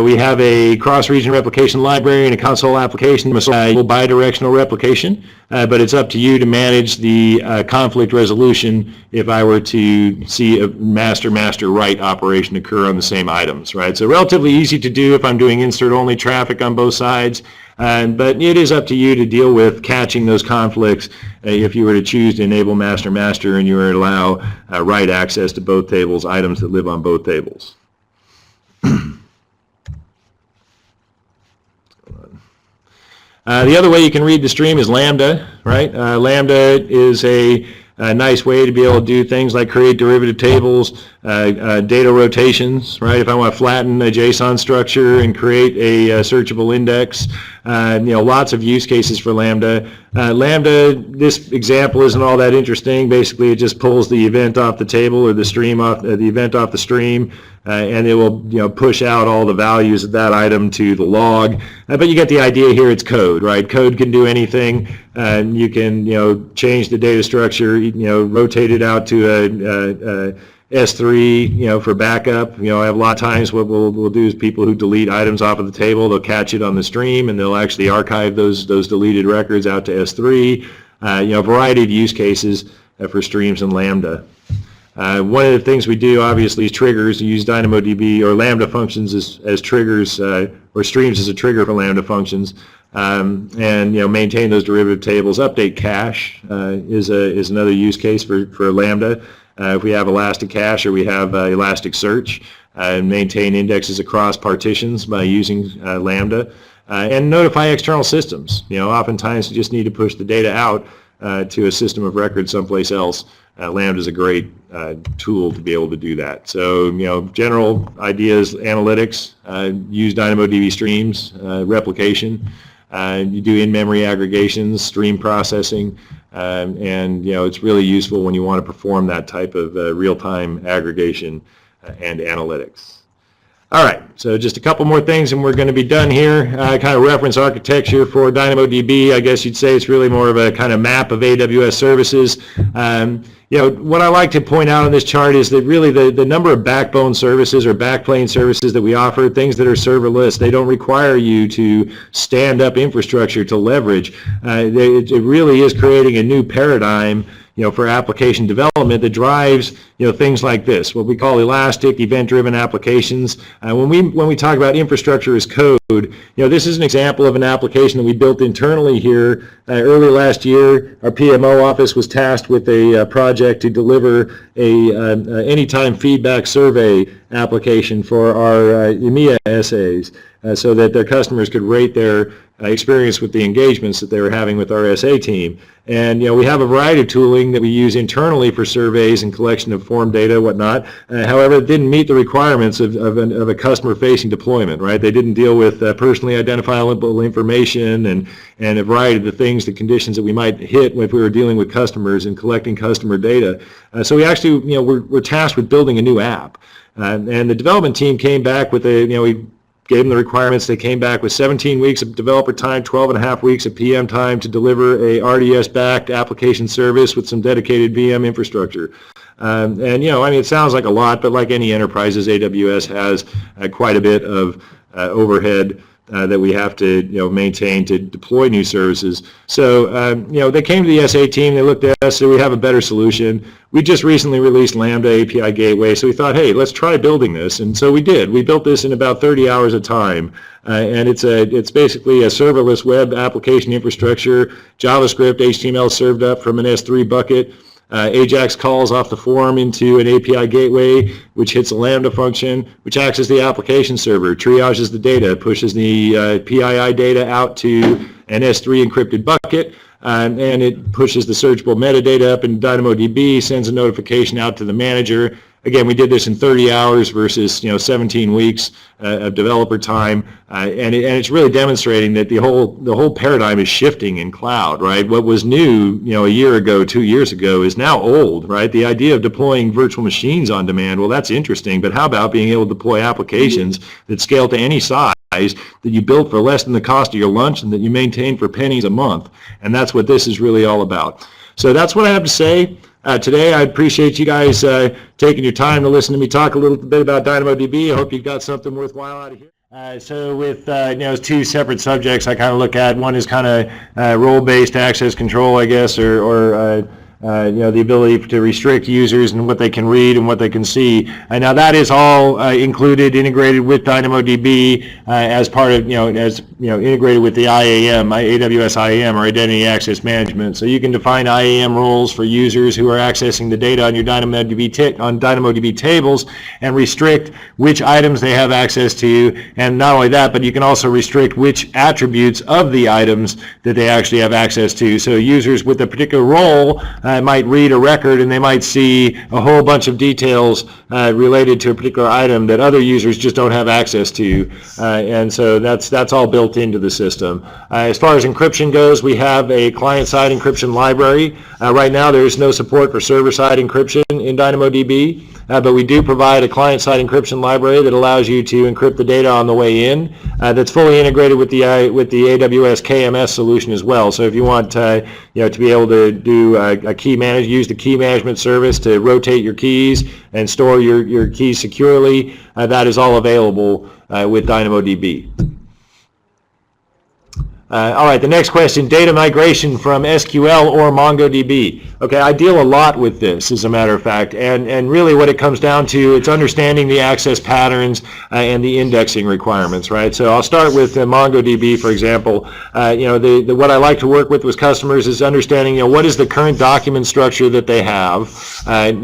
We have a cross-region replication library and a console application, bidirectional replication, but it's up to you to manage the conflict resolution if I were to see a master-master write operation occur on the same items, right? So relatively easy to do if I'm doing insert-only traffic on both sides, but it is up to you to deal with catching those conflicts if you were to choose to enable master-master and you were to allow write access to both tables, items that live on both tables. The other way you can read the stream is Lambda, right? Lambda is a nice way to be able to do things like create derivative tables, data rotations, right? If I want to flatten a JSON structure and create a searchable index, lots of use cases for Lambda. Lambda, this example isn't all that interesting. Basically, it just pulls the event off the table or the stream off the event off the stream, and it will push out all the values of that item to the log. But you get the idea here. It's code, right? Code can do anything. You can change the data structure, rotate it out to a S3, for backup. I have a lot of times what we'll do is people who delete items off of the table, they'll catch it on the stream and they'll actually archive those deleted records out to S3. A variety of use cases for streams and Lambda. One of the things we do obviously is triggers. We use DynamoDB or Lambda functions as triggers, or streams as a trigger for Lambda functions. And maintain those derivative tables. Update cache is another use case for Lambda. If we have Elasticache or we have Elasticsearch, maintain indexes across partitions by using Lambda, and notify external systems. Oftentimes you just need to push the data out to a system of record someplace else. Lambda is a great tool to be able to do that. So, general ideas: analytics, use DynamoDB Streams, replication. You do in-memory aggregations, stream processing, and it's really useful when you want to perform that type of real-time aggregation and analytics. All right, so just a couple more things and we're going to be done here. Kind of reference architecture for DynamoDB. I guess you'd say it's really more of a kind of map of AWS services. What I like to point out on this chart is that really the number of backbone services or backplane services that we offer, things that are serverless, they don't require you to stand up infrastructure to leverage. It really is creating a new paradigm for application development that drives, things like this, what we call elastic, event-driven applications. When we talk about infrastructure as code, This is an example of an application that we built internally here. Early last year, our PMO office was tasked with a project to deliver a anytime feedback survey application for our EMEA essays so that their customers could rate their experience with the engagements that they were having with our SA team. And we have a variety of tooling that we use internally for surveys and collection of form data, whatnot. However, it didn't meet the requirements of a customer-facing deployment, right? They didn't deal with personally identifiable information and a variety of the things, the conditions that we might hit if we were dealing with customers and collecting customer data. So we actually, we're tasked with building a new app. And the development team came back with we gave them the requirements. They came back with 17 weeks of developer time, 12 and a half weeks of PM time to deliver a RDS-backed application service with some dedicated VM infrastructure. It sounds like a lot, but like any enterprises, AWS has quite a bit of overhead that we have to maintain to deploy new services. So they came to the SA team, they looked at us, so we have a better solution. We just recently released Lambda API Gateway, so we thought, hey, let's try building this, and so we did. We built this in about 30 hours of time, and it's basically a serverless web application infrastructure, JavaScript, HTML served up from an S3 bucket. Ajax calls off the form into an API gateway, which hits a Lambda function, which acts as the application server, triages the data, pushes the PII data out to an S3 encrypted bucket, and it pushes the searchable metadata up in DynamoDB, sends a notification out to the manager. Again, we did this in 30 hours versus 17 weeks of developer time, and it's really demonstrating that the whole paradigm is shifting in cloud, right? What was new, a year ago, 2 years ago, is now old, right? The idea of deploying virtual machines on demand, well, that's interesting, but how about being able to deploy applications that scale to any size, that you build for less than the cost of your lunch and that you maintain for pennies a month? And that's what this is really all about. So that's what I have to say. Today, I appreciate you guys taking your time to listen to me talk a little bit about DynamoDB. I hope you got something worthwhile out of here. So with two separate subjects I kind of look at. One is kind of role-based access control, I guess, or the ability to restrict users and what they can read and what they can see. Now that is all included, integrated with DynamoDB as part of, integrated with the IAM, AWS IAM, or Identity Access Management. So you can define IAM roles for users who are accessing the data on your DynamoDB tables and restrict which items they have access to. And not only that, but you can also restrict which attributes of the items that they actually have access to. So users with a particular role might read a record and they might see a whole bunch of details related to a particular item that other users just don't have access to, and so that's all built into the system. As far as encryption goes, we have a client-side encryption library. Right now there is no support for server-side encryption in DynamoDB, but we do provide a client-side encryption library that allows you to encrypt the data on the way in. That's fully integrated with the AWS KMS solution as well. So if you want to be able to do use the key management service to rotate your keys and store your keys securely, that is all available with DynamoDB. All right, the next question, data migration from SQL or MongoDB. Okay, I deal a lot with this, as a matter of fact, and really what it comes down to, it's understanding the access patterns and the indexing requirements, right? So I'll start with MongoDB, for example. What I like to work with customers is understanding, what is the current document structure that they have?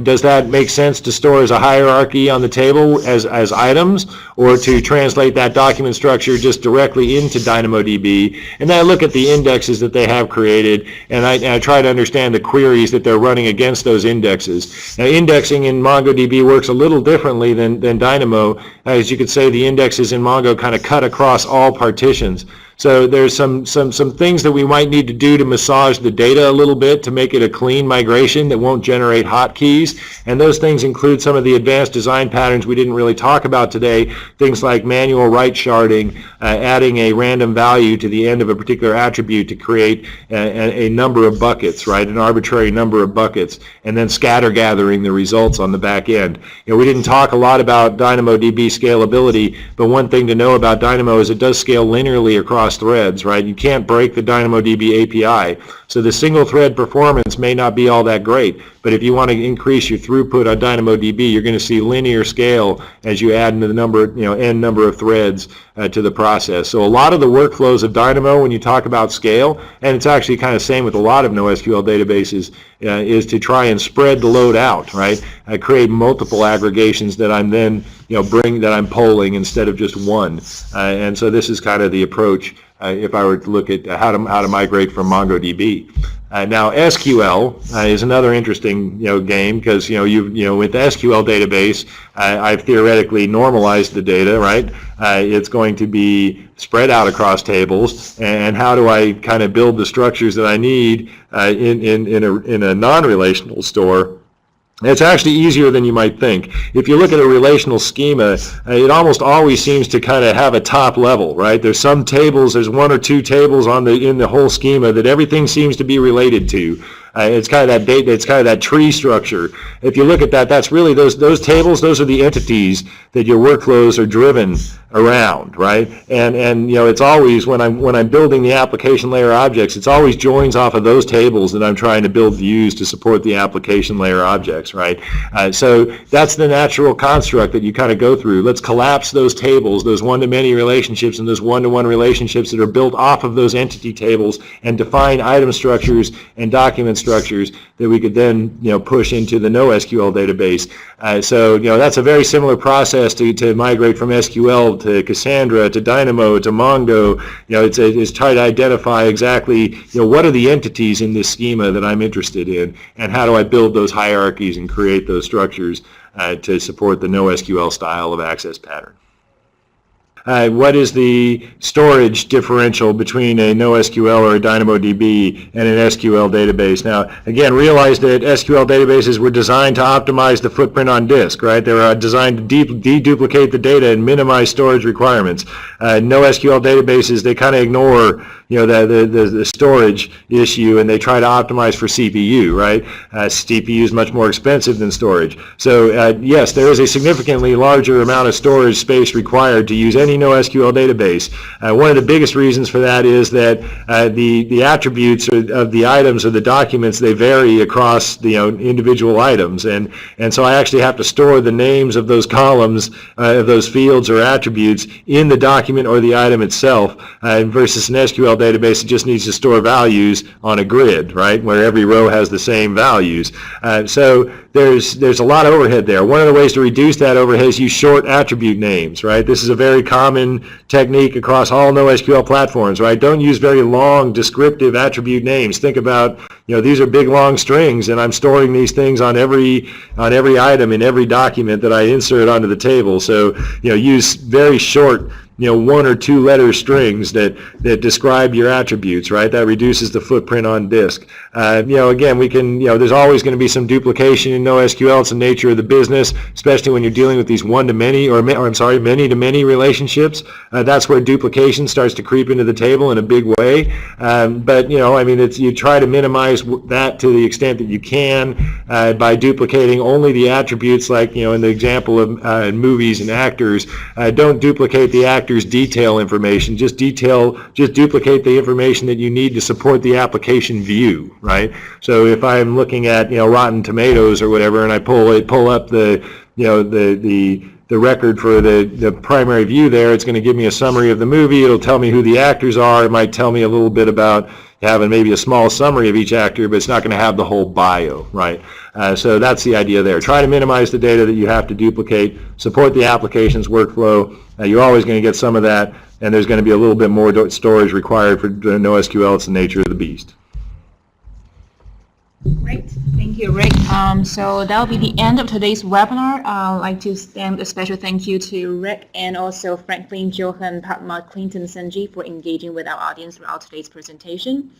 Does that make sense to store as a hierarchy on the table as items, or to translate that document structure just directly into DynamoDB? And then I look at the indexes that they have created, and I try to understand the queries that they're running against those indexes. Now, indexing in MongoDB works a little differently than Dynamo. As you could say, the indexes in Mongo kind of cut across all partitions. So there's some things that we might need to do to massage the data a little bit to make it a clean migration that won't generate hotkeys. And those things include some of the advanced design patterns we didn't really talk about today, things like manual right sharding, adding a random value to the end of a particular attribute to create a number of buckets, right, an arbitrary number of buckets, and then scatter gathering the results on the back end. We didn't talk a lot about DynamoDB scalability, but one thing to know about Dynamo is it does scale linearly across across threads, right? You can't break the DynamoDB API. So the single thread performance may not be all that great, but if you want to increase your throughput on DynamoDB, you're going to see linear scale as you add into the number, n number of threads to the process. So a lot of the workflows of Dynamo, when you talk about scale, and it's actually kind of same with a lot of NoSQL databases, is to try and spread the load out, right? Create multiple aggregations that I'm then, that I'm polling instead of just one. And so this is kind of the approach if I were to look at how to migrate from MongoDB. Now SQL is another interesting game, because with the SQL database I've theoretically normalized the data, right? It's going to be spread out across tables, and how do I kind of build the structures that I need in a non-relational store? It's actually easier than you might think. If you look at a relational schema, it almost always seems to kind of have a top level, right? There's some tables, there's one or two tables in the whole schema that everything seems to be related to. It's kind of that data, it's kind of that tree structure. If you look at that, that's really those tables, those are the entities that your workflows are driven around, right? And it's always, when I'm building the application layer objects, it's always joins off of those tables that I'm trying to build views to support the application layer objects, right? So that's the natural construct that you kind of go through. Let's collapse those tables, those one-to-many relationships and those one-to-one relationships that are built off of those entity tables, and define item structures and document structures that we could then push into the NoSQL database. So that's a very similar process to migrate from SQL to Cassandra to Dynamo to Mongo. It's try to identify exactly what are the entities in this schema that I'm interested in, and how do I build those hierarchies and create those structures to support the NoSQL style of access pattern. What is the storage differential between a NoSQL or a DynamoDB and an SQL database? Now, again, realize that SQL databases were designed to optimize the footprint on disk, right? They were designed to deduplicate the data and minimize storage requirements. NoSQL databases, they kind of ignore the storage issue, and they try to optimize for CPU, right? CPU is much more expensive than storage. So yes, there is a significantly larger amount of storage space required to use any NoSQL database. One of the biggest reasons for that is that the attributes of the items or the documents, they vary across the individual items, and so I actually have to store the names of those columns, of those fields or attributes in the document or the item itself, versus an SQL database, it just needs to store values on a grid, right, where every row has the same values. So there's a lot of overhead there. One of the ways to reduce that overhead is use short attribute names, right? This is a very common technique across all NoSQL platforms, right? Don't use very long descriptive attribute names. Think about, these are big long strings, and I'm storing these things on every item in every document that I insert onto the table. So use very short one or two letter strings that describe your attributes, right? That reduces the footprint on disk. Again, we can, there's always going to be some duplication in NoSQL. It's the nature of the business, especially when you're dealing with these one-to-many, or many-to-many relationships. That's where duplication starts to creep into the table in a big way. But, you try to minimize that to the extent that you can by duplicating only the attributes, like, in the example of movies and actors. Don't duplicate the actors' detail information. Just duplicate the information that you need to support the application view, right? So if I'm looking at Rotten Tomatoes or whatever, and I pull up the record for the primary view there, it's going to give me a summary of the movie. It'll tell me who the actors are. It might tell me a little bit about having maybe a small summary of each actor, but it's not going to have the whole bio, right? So that's the idea there. Try to minimize the data that you have to duplicate, support the application's workflow. You're always going to get some of that, and there's going to be a little bit more storage required for NoSQL. It's the nature of the beast. Great. Thank you, Rick. So that will be the end of today's webinar. I'd like to extend a special thank you to Rick, and also Franklin, Johan, Padma, Clinton, Sanjeev for engaging with our audience throughout today's presentation.